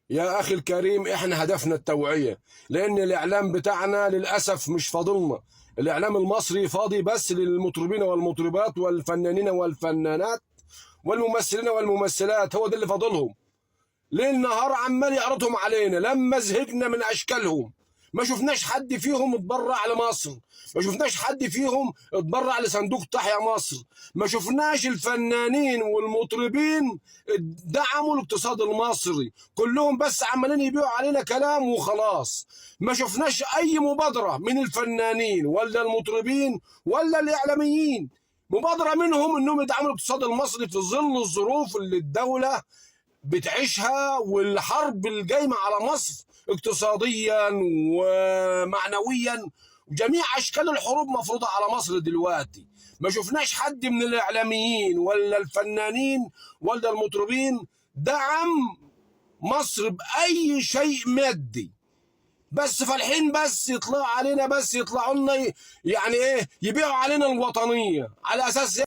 يا أخي الكريم، إحنا هدفنا التوعية، لأن الإعلام بتاعنا للأسف مش فاضلنا. الإعلام المصري فاضي بس للمطربين والمطربات والفنانين والفنانات والممثلين والممثلات، هو ده اللي فاضلهم. ليل نهار عمال يعرضهم علينا، لما زهقنا من اشكالهم. ما شفناش حد فيهم اتبرع لمصر، ما شفناش حد فيهم اتبرع لصندوق تحيا مصر، ما شفناش الفنانين والمطربين دعموا الاقتصاد المصري، كلهم بس عمالين يبيعوا علينا كلام وخلاص. ما شفناش اي مبادرة من الفنانين ولا المطربين ولا الاعلاميين، مبادرة منهم انهم يدعموا الاقتصاد المصري في ظل الظروف اللي الدولة بتعيشها، والحرب الجايمة على مصر اقتصاديا ومعنويا، وجميع اشكال الحروب مفروضة على مصر دلوقتي. ما شفناش حد من الاعلاميين ولا الفنانين ولا المطربين دعم مصر باي شيء مادي، بس فالحين بس يطلعوا علينا، بس يطلعوا لنا يعني ايه، يبيعوا علينا الوطنية على اساس